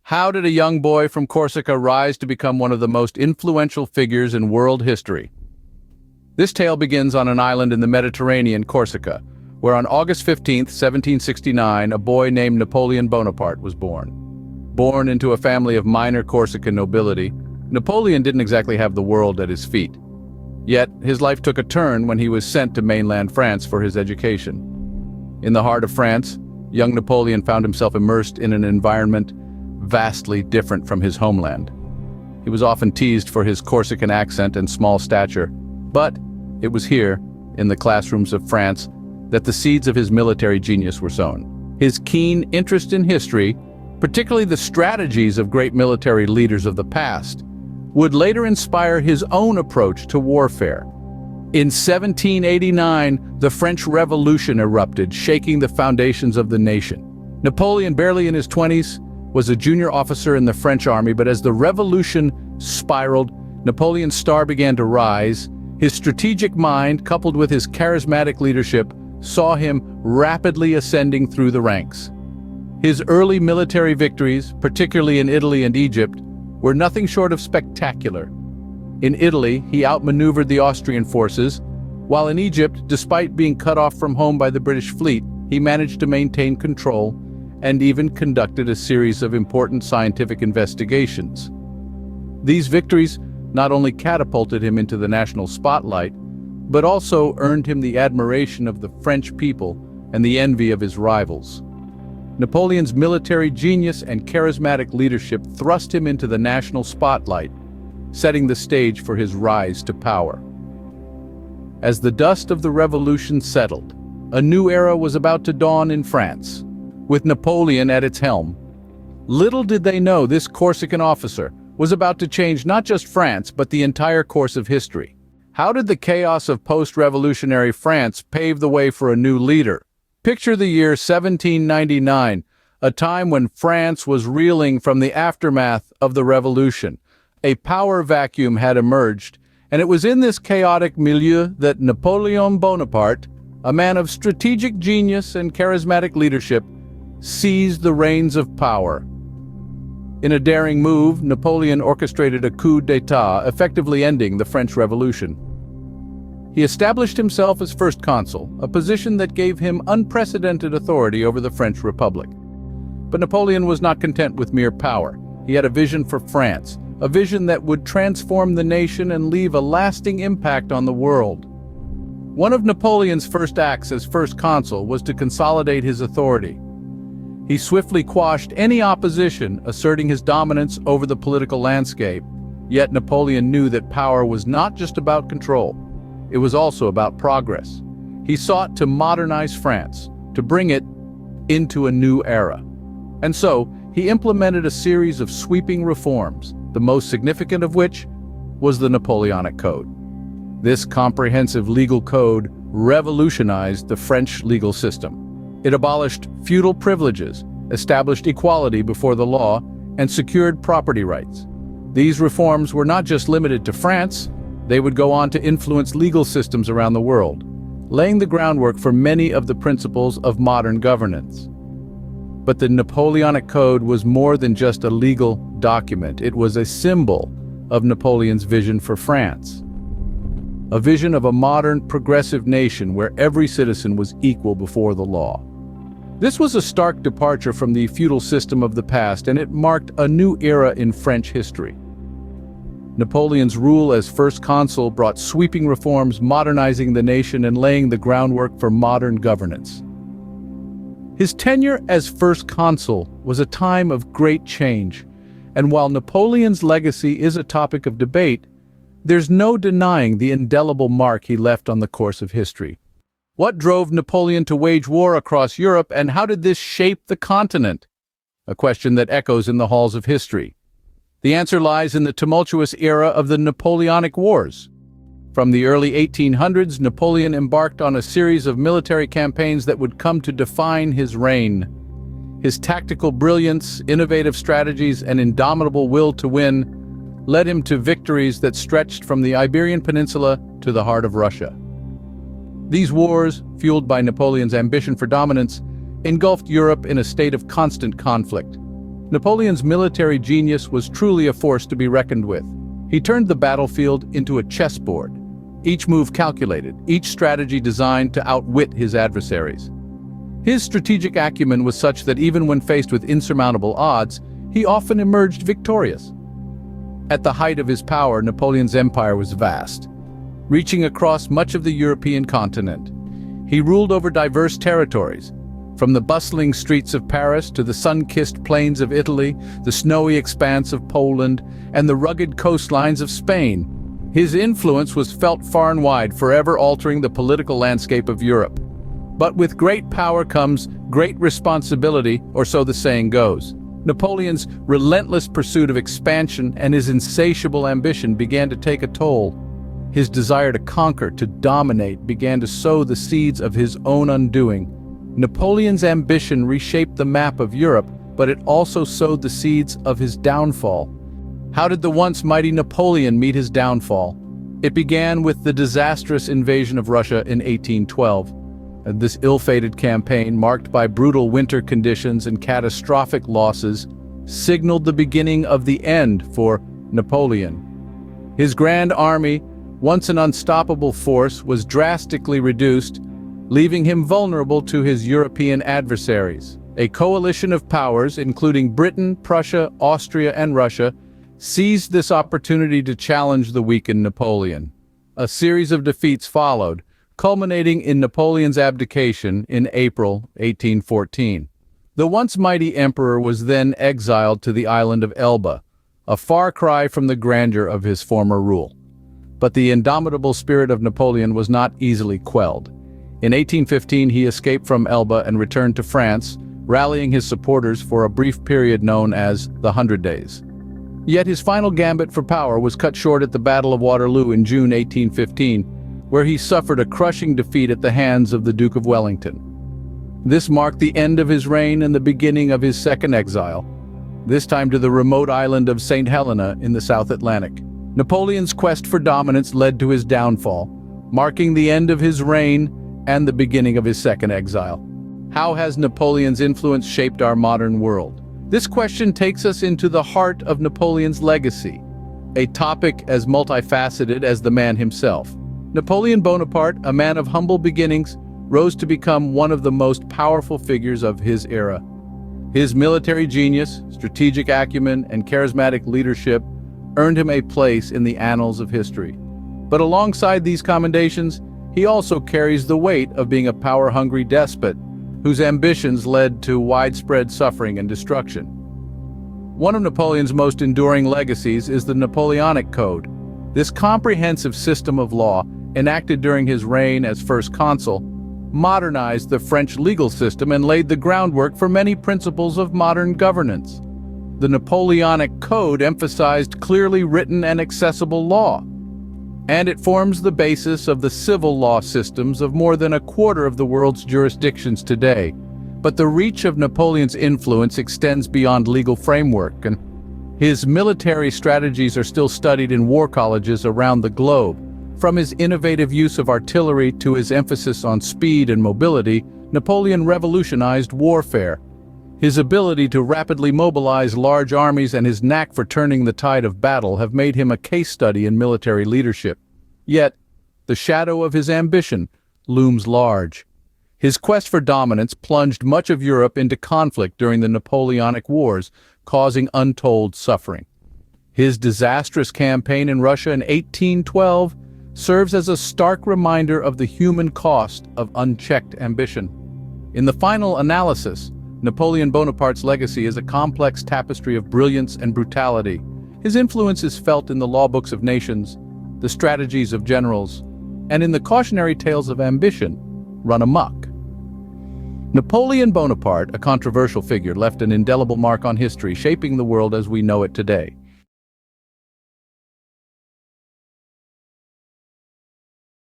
How did a young boy from Corsica rise to become one of the most influential figures in world history? This tale begins on an island in the Mediterranean, Corsica, where on August 15th, 1769, a boy named Napoleon Bonaparte was born. Born into a family of minor Corsican nobility, Napoleon didn't exactly have the world at his feet. Yet, his life took a turn when he was sent to mainland France for his education. In the heart of France, young Napoleon found himself immersed in an environment vastly different from his homeland. He was often teased for his Corsican accent and small stature, but it was here, in the classrooms of France, that the seeds of his military genius were sown. His keen interest in history, particularly the strategies of great military leaders of the past, would later inspire his own approach to warfare. In 1789, the French Revolution erupted, shaking the foundations of the nation. Napoleon, barely in his 20s, was a junior officer in the French army, but as the revolution spiraled, Napoleon's star began to rise. His strategic mind, coupled with his charismatic leadership, saw him rapidly ascending through the ranks. His early military victories, particularly in Italy and Egypt, were nothing short of spectacular. In Italy, he outmaneuvered the Austrian forces, while in Egypt, despite being cut off from home by the British fleet, he managed to maintain control and even conducted a series of important scientific investigations. These victories not only catapulted him into the national spotlight, but also earned him the admiration of the French people and the envy of his rivals. Napoleon's military genius and charismatic leadership thrust him into the national spotlight, setting the stage for his rise to power. As the dust of the revolution settled, a new era was about to dawn in France, with Napoleon at its helm. Little did they know this Corsican officer was about to change not just France, but the entire course of history. How did the chaos of post-revolutionary France pave the way for a new leader? Picture the year 1799, a time when France was reeling from the aftermath of the revolution. A power vacuum had emerged, and it was in this chaotic milieu that Napoleon Bonaparte, a man of strategic genius and charismatic leadership, seized the reins of power. In a daring move, Napoleon orchestrated a coup d'état, effectively ending the French Revolution. He established himself as first consul, a position that gave him unprecedented authority over the French Republic. But Napoleon was not content with mere power. He had a vision for France, a vision that would transform the nation and leave a lasting impact on the world. One of Napoleon's first acts as first consul was to consolidate his authority. He swiftly quashed any opposition, asserting his dominance over the political landscape. Yet Napoleon knew that power was not just about control. It was also about progress. He sought to modernize France, to bring it into a new era. And so, he implemented a series of sweeping reforms, the most significant of which was the Napoleonic Code. This comprehensive legal code revolutionized the French legal system. It abolished feudal privileges, established equality before the law, and secured property rights. These reforms were not just limited to France, they would go on to influence legal systems around the world, laying the groundwork for many of the principles of modern governance. But the Napoleonic Code was more than just a legal document. It was a symbol of Napoleon's vision for France. A vision of a modern, progressive nation where every citizen was equal before the law. This was a stark departure from the feudal system of the past, and it marked a new era in French history. Napoleon's rule as first consul brought sweeping reforms, modernizing the nation and laying the groundwork for modern governance. His tenure as first consul was a time of great change, and while Napoleon's legacy is a topic of debate, there's no denying the indelible mark he left on the course of history. What drove Napoleon to wage war across Europe, and how did this shape the continent? A question that echoes in the halls of history. The answer lies in the tumultuous era of the Napoleonic Wars. From the early 1800s, Napoleon embarked on a series of military campaigns that would come to define his reign. His tactical brilliance, innovative strategies, and indomitable will to win led him to victories that stretched from the Iberian Peninsula to the heart of Russia. These wars, fueled by Napoleon's ambition for dominance, engulfed Europe in a state of constant conflict. Napoleon's military genius was truly a force to be reckoned with. He turned the battlefield into a chessboard, each move calculated, each strategy designed to outwit his adversaries. His strategic acumen was such that even when faced with insurmountable odds, he often emerged victorious. At the height of his power, Napoleon's empire was vast, reaching across much of the European continent. He ruled over diverse territories, from the bustling streets of Paris to the sun-kissed plains of Italy, the snowy expanse of Poland, and the rugged coastlines of Spain. His influence was felt far and wide, forever altering the political landscape of Europe. But with great power comes great responsibility, or so the saying goes. Napoleon's relentless pursuit of expansion and his insatiable ambition began to take a toll. His desire to conquer, to dominate, began to sow the seeds of his own undoing. Napoleon's ambition reshaped the map of Europe, but it also sowed the seeds of his downfall. How did the once mighty Napoleon meet his downfall? It began with the disastrous invasion of Russia in 1812. This ill-fated campaign, marked by brutal winter conditions and catastrophic losses, signaled the beginning of the end for Napoleon. His grand army, once an unstoppable force, was drastically reduced, leaving him vulnerable to his European adversaries. A coalition of powers, including Britain, Prussia, Austria, and Russia, seized this opportunity to challenge the weakened Napoleon. A series of defeats followed, culminating in Napoleon's abdication in April 1814. The once mighty emperor was then exiled to the island of Elba, a far cry from the grandeur of his former rule. But the indomitable spirit of Napoleon was not easily quelled. In 1815, he escaped from Elba and returned to France, rallying his supporters for a brief period known as the 100 Days. Yet his final gambit for power was cut short at the Battle of Waterloo in June 1815, where he suffered a crushing defeat at the hands of the Duke of Wellington. This marked the end of his reign and the beginning of his second exile, this time to the remote island of St. Helena in the South Atlantic. Napoleon's quest for dominance led to his downfall, marking the end of his reign and the beginning of his second exile. How has Napoleon's influence shaped our modern world? This question takes us into the heart of Napoleon's legacy, a topic as multifaceted as the man himself. Napoleon Bonaparte, a man of humble beginnings, rose to become one of the most powerful figures of his era. His military genius, strategic acumen, and charismatic leadership earned him a place in the annals of history. But alongside these commendations, he also carries the weight of being a power-hungry despot whose ambitions led to widespread suffering and destruction. One of Napoleon's most enduring legacies is the Napoleonic Code. This comprehensive system of law, enacted during his reign as first consul, modernized the French legal system and laid the groundwork for many principles of modern governance. The Napoleonic Code emphasized clearly written and accessible law, and it forms the basis of the civil law systems of more than a quarter of the world's jurisdictions today. But the reach of Napoleon's influence extends beyond legal framework, and his military strategies are still studied in war colleges around the globe. From his innovative use of artillery to his emphasis on speed and mobility, Napoleon revolutionized warfare. His ability to rapidly mobilize large armies and his knack for turning the tide of battle have made him a case study in military leadership. Yet, the shadow of his ambition looms large. His quest for dominance plunged much of Europe into conflict during the Napoleonic Wars, causing untold suffering. His disastrous campaign in Russia in 1812 serves as a stark reminder of the human cost of unchecked ambition. In the final analysis, Napoleon Bonaparte's legacy is a complex tapestry of brilliance and brutality. His influence is felt in the law books of nations, the strategies of generals, and in the cautionary tales of ambition run amok. Napoleon Bonaparte, a controversial figure, left an indelible mark on history, shaping the world as we know it today.